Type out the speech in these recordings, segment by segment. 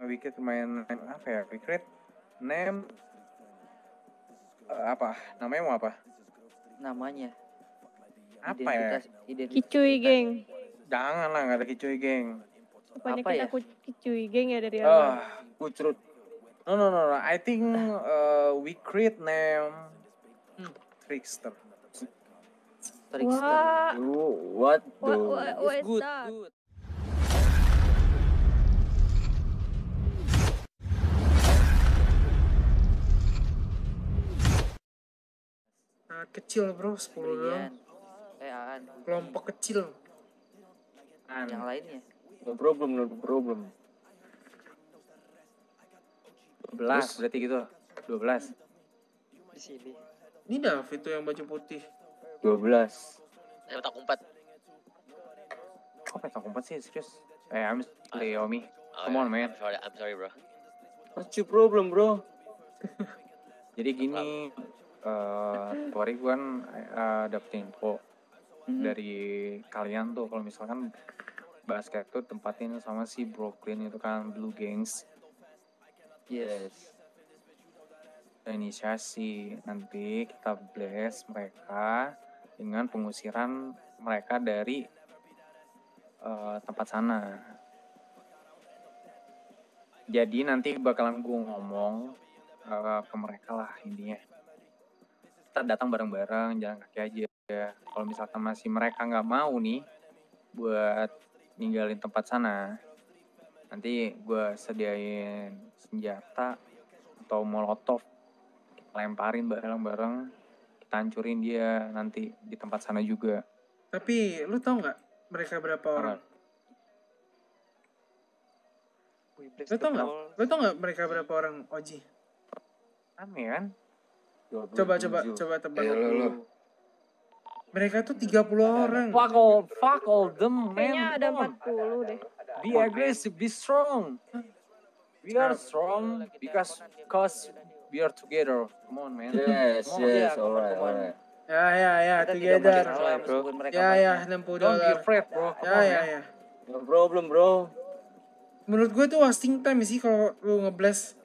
Wicked main apa ya? Wicked name apa? Namanya mau apa? Namanya. Apa ya? Kicuy geng. Jangan lah, nggak ada Kicuy geng. Rupanya Apa kita ya? Kicuy geng ya dari awal. Kucrut. No. I think we create name Trickster. Wah. What What is Good, that? good. Kecil bro, 10 doang. Aan. Kelompok kecil. Yang lainnya. No problem. 12 berarti gitu. 12. Di sini. Ini David tuh yang baju putih. 12. Petak umpet. Apa tak umpet sih serius? I'm Leomi. Come on man. I'm sorry bro. What's your problem, bro? Jadi gini, Tori gue kan dapet info dari kalian tuh kalau misalkan basket tuh tempatin sama si Brooklyn itu kan Blue Gangs. Yes. Inisiasi nanti kita blast mereka dengan pengusiran mereka dari tempat sana. Jadi nanti bakalan gue ngomong ke mereka lah intinya. Kita datang bareng-bareng, jalan kaki aja. Kalau misalkan masih mereka nggak mau nih buat ninggalin tempat sana, nanti gue sediain senjata atau molotov, kita lemparin bareng-bareng, kita hancurin dia nanti di tempat sana juga. Tapi lu tau nggak mereka berapa orang? Lu tau nggak mereka berapa orang, Oji? Aneh kan? Coba tebak. Lu. Mereka tuh 30 orang. Fuck all them, man. Kayaknya ada 40 deh. Be aggressive, be strong. We are strong because we are together. Come on, man. Yes, alright. Ya, together. Ya, 60 Don't be dolar. afraid, bro. Come on, man. Ya. No problem, bro. Menurut gue tuh wasting time sih kalau lu nge-blast.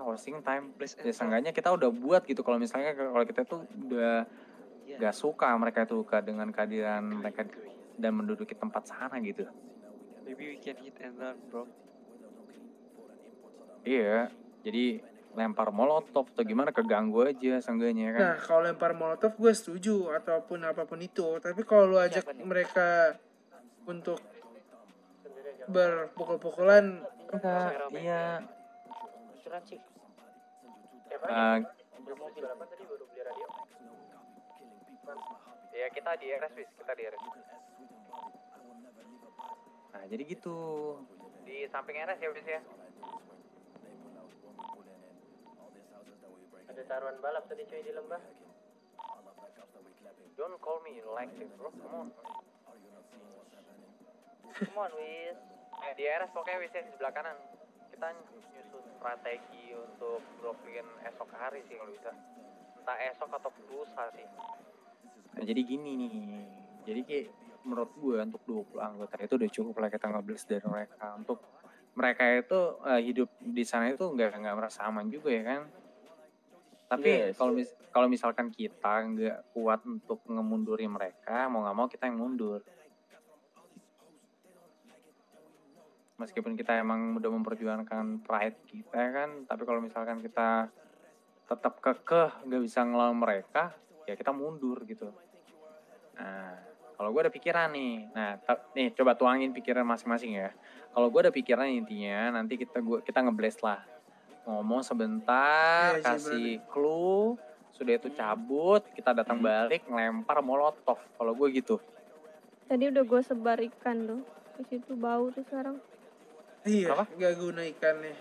Wasting time. Ya seenggaknya kita udah buat gitu. Kalau misalnya kalau kita tuh udah gak suka mereka tuh dengan kehadiran mereka dan menduduki tempat sana gitu. Maybe we can hit and run, bro. Iya, jadi lempar molotov atau gimana keganggu aja seenggaknya kan. Nah, kalau lempar molotov gue setuju ataupun apapun itu. Tapi kalau lu ajak mereka untuk berpukul-pukulan, enggak, iya. Ya kita di RS. Nah jadi gitu, di samping RS ya bis ya. Ada taruhan balap tadi cuy di lembah. Don't call me like this bro, come on Wis. Di RS pokoknya Wis ya, di sebelah kanan. Kita nyusun strategi untuk Brooklyn esok hari sih kalau bisa. Entah esok atau lusa sih. Nah jadi gini nih, jadi kayak menurut gue untuk 20 anggota itu udah cukup lah kita nge-blast dari mereka. Untuk mereka itu hidup di sana itu nggak merasa aman juga ya kan. Tapi kalau misalkan kita nggak kuat untuk ngemunduri mereka, mau nggak mau kita yang mundur. Meskipun kita emang udah memperjuangkan pride kita kan, tapi kalau misalkan kita tetap kekeh nggak bisa ngelawan mereka, ya kita mundur gitu. Nah, kalau gue ada pikiran nih, nih coba tuangin pikiran masing-masing ya. Kalau gue ada pikiran intinya nanti kita nge-blast lah, ngomong sebentar, kasih clue, sudah itu cabut, kita datang balik ngelempar molotov. Kalau gue gitu. Tadi udah gue sebar ikan tuh, di situ bau tuh sekarang. Iya, apa? Gak guna ikannya.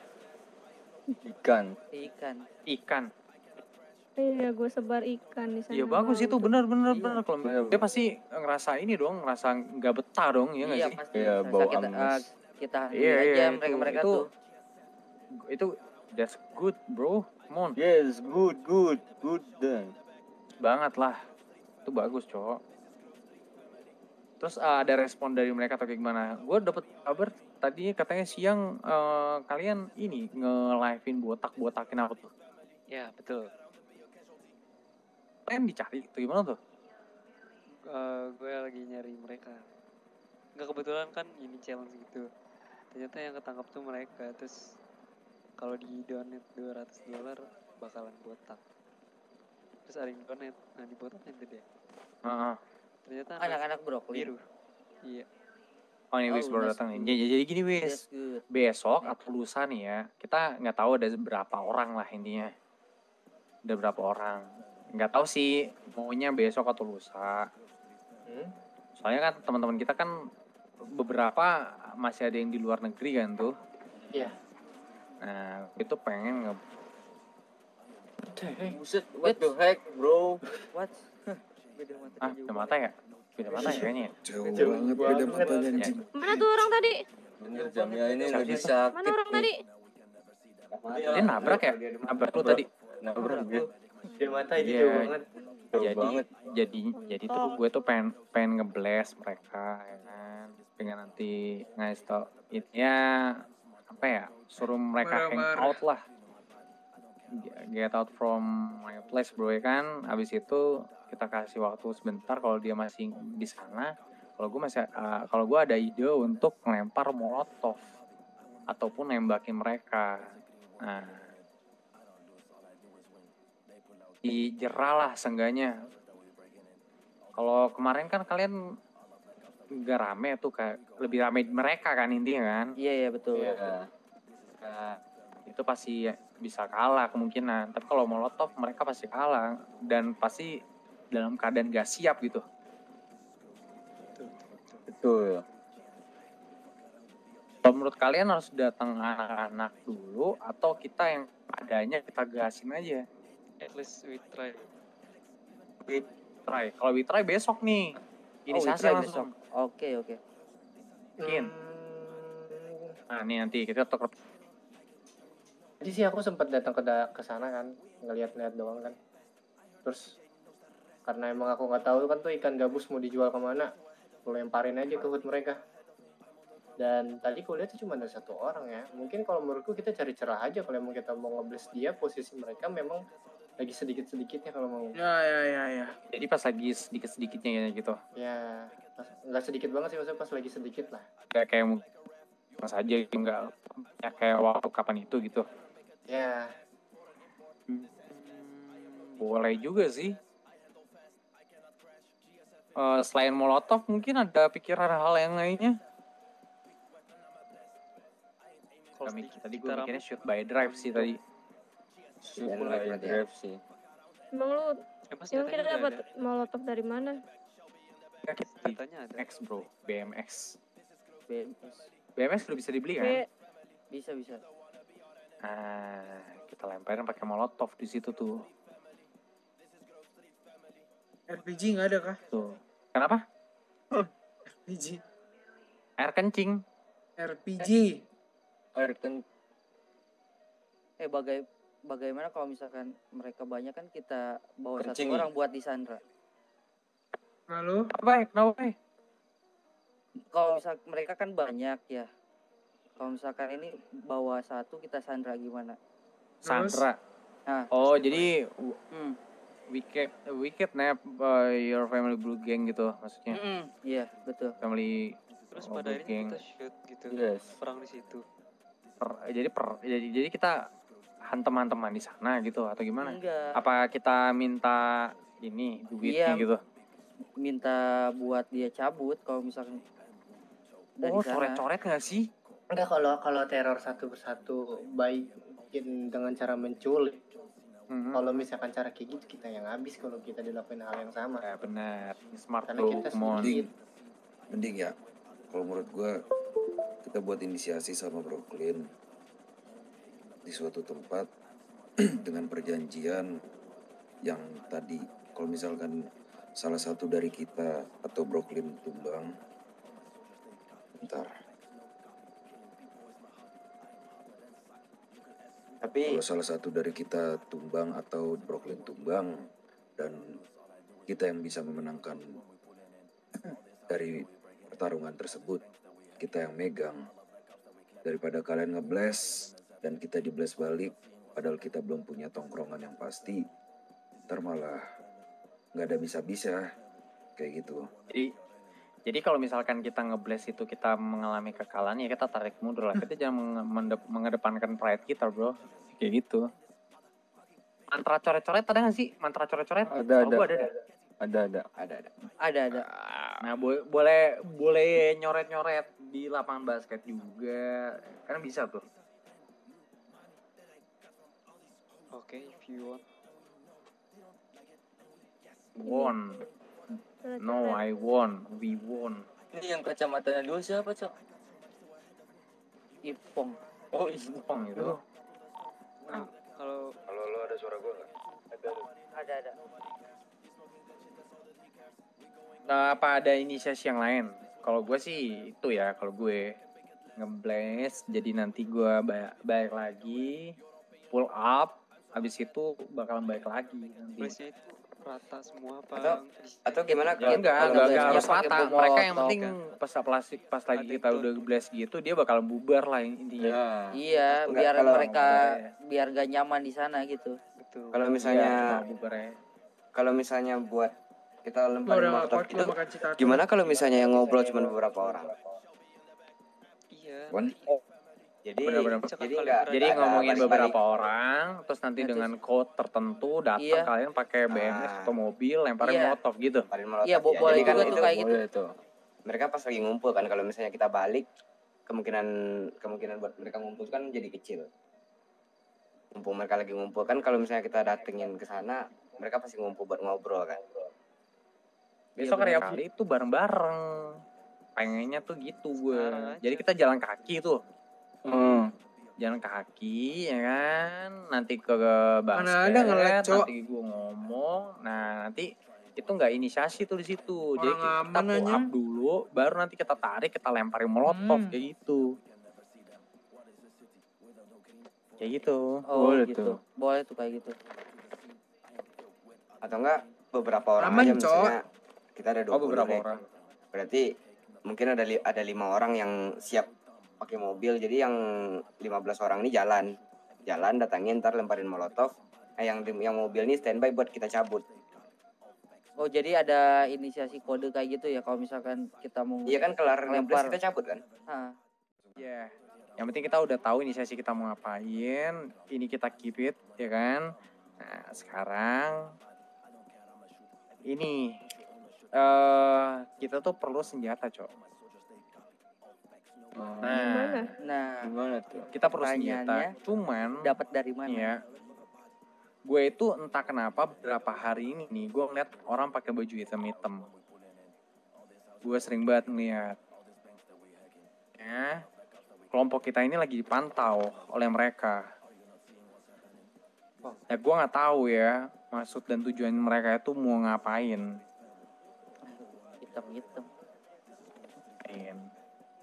Ikan. Iya, gue sebar ikan di sana. Iya bagus itu, bener. Kalau dia pasti ngerasa ini dong, ngerasa nggak betah dong, ya nggak sih? Pasti. Iya, bau amis. Kita aja mereka tuh. Itu that's good bro, come on. Yes, good dan. Banget lah, itu bagus cowok. Terus ada respon dari mereka atau kayak gimana? Gue dapet kabar tadi katanya siang kalian ini nge-live-in botak-botakin apa tuh? Ya betul. Kalian dicari itu gimana tuh? Gue lagi nyari mereka. Nggak, kebetulan kan ini challenge gitu. Ternyata yang ketangkap tuh mereka. Terus kalau di donate $200 bakalan botak. Terus ada yang donate, nah di botaknya itu dia. Heeh. Ternyata Anak-anak Brooklyn. biru. Iya. Oh ini Wis baru that's datang nih. good. Jadi gini Wis, That's good. besok atau lusa nih ya, kita nggak tahu ada berapa orang lah intinya. Ada berapa orang. Nggak tahu sih maunya besok atau lusa. Soalnya kan teman-teman kita kan beberapa masih ada yang di luar negeri kan tuh. Iya. Nah itu pengen Buset, what the heck, bro? What? Beda mata beda mata ya? Beda mata ya kayaknya. Jauh banget beda matanya anjing. Mana tuh orang tadi? Bener jamnya ini Siapa lebih sih? sakit Mana orang nih. tadi? Dia nabrak ya? Nabrak lu tadi. Nabrak gue. Dia mata ini Iya. jauh banget. Jauh banget. Jadi tuh gue tuh pengen ngeblast mereka ya kan. Pengen nanti ngasih tau ya apa ya, suruh mereka hang Marah-marah. out lah. Get out from my place bro ya kan. Abis itu kita kasih waktu sebentar kalau dia masih di sana. Kalau gue ada ide untuk ngelempar molotov ataupun nembakin mereka. Nah, dijerah lah seenggaknya. Kalau kemarin kan kalian gak rame tuh, kayak lebih rame mereka kan intinya kan. Iya betul. Iya. Nah, itu pasti bisa kalah kemungkinan. Tapi kalau molotov mereka pasti kalah dan pasti dalam keadaan gak siap gitu. Betul. Kalau menurut kalian harus datang anak-anak dulu atau kita yang adanya kita gasin aja? At least we try. Try. Kalau we try besok nih. Inisiasi try langsung. Oke. Mungkin. Nah, nih nanti kita tukar. Jadi sih aku sempat datang ke sana kan, ngeliat-liat doang kan. Terus karena emang aku nggak tahu kan tuh ikan gabus mau dijual kemana, aku lemparin aja ke hood mereka. Dan tadi aku lihat tuh cuma ada satu orang ya. Mungkin kalau menurutku kita cari celah aja kalau emang kita mau ngebles dia, posisi mereka memang lagi sedikit-sedikitnya kalau mau. Ya. Jadi pas lagi sedikit-sedikitnya gitu. Ya, nggak sedikit banget sih, maksudnya pas lagi sedikit lah. Kayak mas aja enggak ya kayak waktu kapan itu gitu. Ya, Boleh juga sih. Selain molotov mungkin ada pikiran hal yang lainnya. Kalau Tadi gue mikirnya shoot by drive sih tadi. Shoot by drive sih. Emang lu, Emang emang kita senjatanya dapat udah molotov dari mana? ada. Katanya ada. BMX bro, BMX. BMS. BMX udah bisa dibeli kan? Bisa. Nah, kita lemparin pakai molotov di situ tuh. RPG nggak ada kah? Tuh. Kenapa? RPG. Air kencing. RPG. Air kan Bagaimana kalau misalkan mereka banyak kan kita bawa Kencing. satu orang buat disandra. Lalu Kenapa? Kalau misal mereka kan banyak ya. Kalau misalkan ini bawa satu kita sandra gimana? Sandra. Nah, Oh, jadi hmm. wicked nap your family blue gang gitu maksudnya. Iya betul. Family Terus blue pada akhirnya gang. kita shoot gitu. Yes. Perang di situ. Jadi kita teman-teman di sana gitu atau gimana? Enggak. Apa kita minta ini duitnya Iya. gitu? Minta buat dia cabut kalau misalkan dari Oh, sana. coret-coret nggak sih? enggak, kalau teror satu persatu baik dengan cara menculik. Mhm. Kalau misalkan cara kayak gitu kita yang habis kalau kita dilakuin hal yang sama. Ya benar, smart Karena bro, kita come on. sedikit. Mending ya, kalau menurut gue kita buat inisiasi sama Brooklyn di suatu tempat dengan perjanjian yang tadi kalau misalkan salah satu dari kita atau Brooklyn tumbang, tapi kalau salah satu dari kita tumbang atau Brooklyn tumbang dan kita yang bisa memenangkan dari pertarungan tersebut, kita yang megang, Daripada kalian ngeblast dan kita diblast balik, padahal kita belum punya tongkrongan yang pasti, ntar malah nggak ada bisa-bisa kayak gitu. Jadi kalau misalkan kita ngeblast itu kita mengalami kekalahan, ya kita tarik mundur lah. Kita jangan mengedepankan pride kita, bro. Kayak gitu. Mantra coret-coret ada nggak sih? Mantra coret-coret? Ada. Gua ada. Ada. Nah, boleh nyoret-nyoret di lapangan basket juga. Kan bisa tuh. Oke, if you want. Won. No, I won. We won. Ini yang kacamatanya dulu siapa, Cok? Ipong. Oh, Ipong itu. Nah, kalau Halo, ada suara gue nggak? Ada. Nah, apa ada inisiasi yang lain? Kalau gue sih itu ya, kalau gue ngeblast, jadi nanti gue balik lagi, pull up, habis itu bakalan balik lagi nanti. blastnya itu rata semua apa? Atau gimana Ya kalau enggak blastnya harus pakai rata. bom Mereka yang molotov. penting pas lagi Ada kita itu. udah blast gitu, dia bakal bubar lah intinya. Ya. Iya, Enggak, biar kalau- mereka Bubar biar gak nyaman di sana gitu. Betul. Kalau ya. misalnya Bubar ya. kalau misalnya buat kita Lu lemparin udah molotov kuat itu, lu makan cita. gimana kalau misalnya yang ngobrol cuma beberapa orang? Iya. Wan, Jadi Benar-benar. jadi Kalau enggak Jadi ada ngomongin balik-balik. beberapa orang, terus nanti Nah, dengan code tertentu datang Iya. kalian pakai BMX atau mobil lemparin Iya. molotov gitu. Lemparin molotov. Iya, Ya, boleh jadi kan juga tuh itu kayak gitu. boleh tuh. Mereka pas lagi ngumpul kan, kalau misalnya kita balik, kemungkinan buat mereka ngumpul kan jadi kecil. Mumpung mereka lagi ngumpul kan, kalau misalnya kita datengin ke sana, mereka pasti ngumpul buat ngobrol kan. Besok Iya, hari benar. kali itu bareng-bareng. Pengennya tuh gitu gue. Sekarang aja. Jadi kita jalan kaki tuh. Hmm. Jalan kaki ya kan. Nanti ke basket. Mana ada ngelag, Cok. Nanti gue ngomong. Nah nanti itu nggak inisiasi tuh di situ. Jadi Orang kita aman pull aja. up dulu. Baru nanti kita tarik, kita lemparin molotov kayak gitu. Kayak gitu. Oh, Boleh gitu. tuh. Boleh tuh kayak gitu. Atau enggak beberapa orang Aman, aja Cok. misalnya kita ada 20 beberapa nih. orang. Berarti mungkin ada 5 orang yang siap pakai mobil. Jadi yang 15 orang ini jalan datangin, ntar lemparin molotov. Yang mobil ini standby buat kita cabut. Oh, jadi ada inisiasi kode kayak gitu ya kalau misalkan kita mau Iya kan, kelar Lempar. ngeblast kita cabut kan. Ah, Ya, yang penting kita udah tahu inisiasi kita mau ngapain, ini kita keep it, ya kan? Nah, sekarang ini kita tuh perlu senjata, Cok. Gimana? nah, Gimana tuh? Kita perlu senjata. Pertanyaannya, Cuman dapat dari mana? ya, gue itu entah kenapa beberapa hari ini nih gue ngeliat orang pakai baju hitam-hitam. Gue sering banget ngeliat. Ya, kelompok kita ini lagi dipantau oleh mereka. Ya gue nggak tahu ya maksud dan tujuan mereka itu mau ngapain. Hitam-hitam.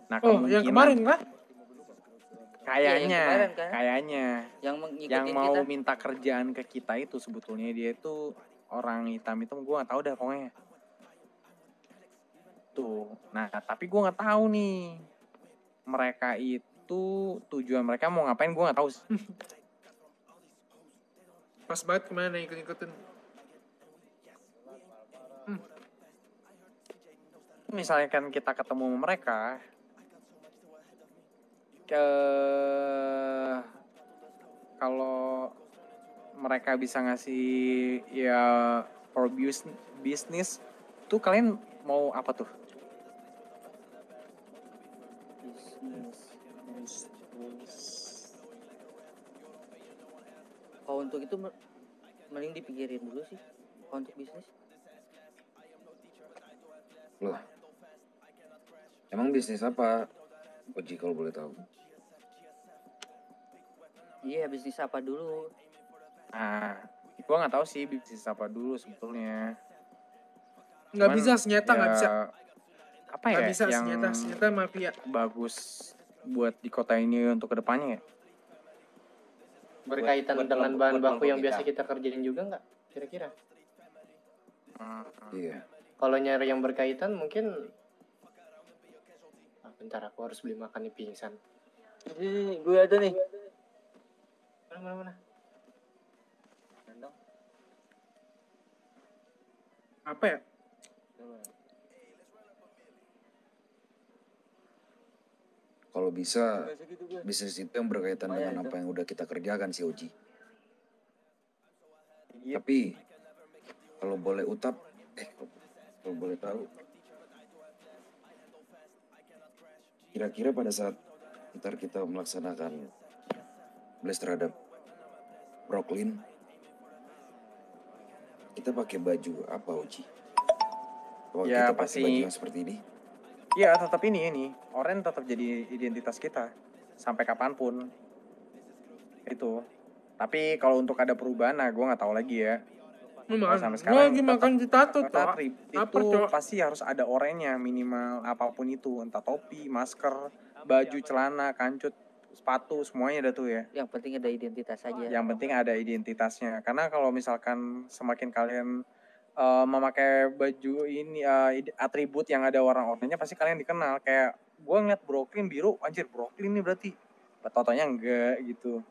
Nah Oh, yang kemarin kah? kayaknya, Iya, yang kemarin kan? kayaknya Yang ngikutin yang mau kita. minta kerjaan ke kita itu sebetulnya dia itu orang hitam itu gue nggak tahu dah pokoknya. Tuh, nah tapi gue nggak tahu nih mereka itu tujuan mereka mau ngapain gue nggak tahu. Pas banget kemana ikut-ikutin. Misalnya kan kita ketemu sama mereka, kalau mereka bisa ngasih ya for business tuh kalian mau apa tuh? Kalau untuk itu mending dipikirin dulu sih. Kalau untuk bisnis. loh. Emang bisnis apa? Oji kalau boleh tahu. Iya, bisnis apa dulu? Nah, gue nggak tahu sih bisnis apa dulu sebetulnya. Nggak Cuman bisa senjata, nggak bisa. Apa Nggak ya bisa yang senjata mafia. bagus buat di kota ini untuk kedepannya ya? Berkaitan buat dengan kelompok- bahan buat baku yang kelompok biasa kita kerjain juga nggak? Kira-kira? Iya. Kalau nyari yang berkaitan mungkin bentar aku harus beli makan nih pingsan. Ini gue ada nih. Mana? Apa ya? Kalau bisa, bisnis itu yang berkaitan dengan apa yang udah kita kerjakan sih Oji. Tapi kalau boleh utap, kalau boleh tahu, kira-kira pada saat ntar kita melaksanakan blast terhadap Brooklyn, kita pakai baju apa Oji? Kalau Ya, kita pakai pasti. baju yang seperti ini, Iya, tetap ini. Oren tetap jadi identitas kita sampai kapanpun. Itu. Tapi kalau untuk ada perubahan, nah gue nggak tahu lagi ya. Kalau sampai Gue sekarang lagi makan ditato tetap cok. itu pasti harus ada orennya minimal apapun itu, entah topi, masker, baju, celana, kancut, sepatu, semuanya ada tuh ya. Yang penting ada identitas aja. Yang penting ada identitasnya. Karena kalau misalkan semakin kalian memakai baju ini atribut yang ada warna oranye, pasti kalian dikenal. Kayak gue ngeliat Brooklyn biru, anjir Brooklyn nih berarti. Totonya enggak gitu.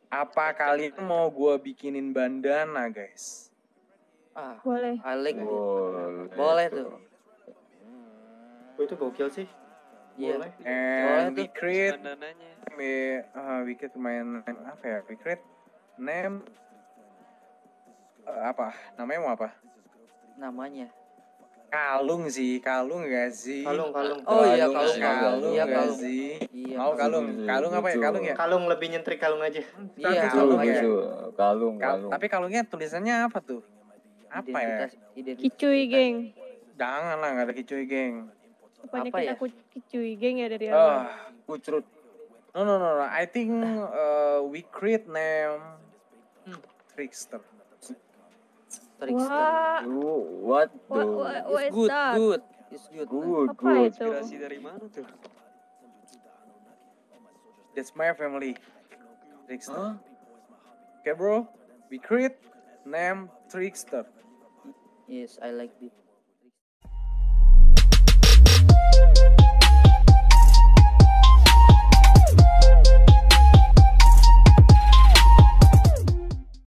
Apa kalian mau gue bikinin bandana guys? Boleh. I like it. Boleh tuh. Itu gokil sih. Iya. Boleh. And we tuh. create Bandananya. we create main apa ya? We create name apa? Namanya mau apa? Namanya. Kalung sih, kalung gak sih? Kalung. Oh iya, Kalung Iya, gak kalung. sih? Iya, Mau kalung? Kalung apa ya? Kalung ya? Kalung lebih nyentrik kalung aja. Iya, Kalung ya? Kalung. Tapi kalungnya tulisannya apa tuh? Apa ya? Identitas. Kicuy geng. Jangan lah, gak ada kicuy geng. Rupanya Apa kita ya? kicuy geng ya dari awal. Kucrut. No. I think we create name Trickster. Wah, What what is Good, that? good. It's good. Apa itu? Inspirasi dari mana tuh? That's my family. Trickster. Okay bro, we create name Trickster. Yes, I like it.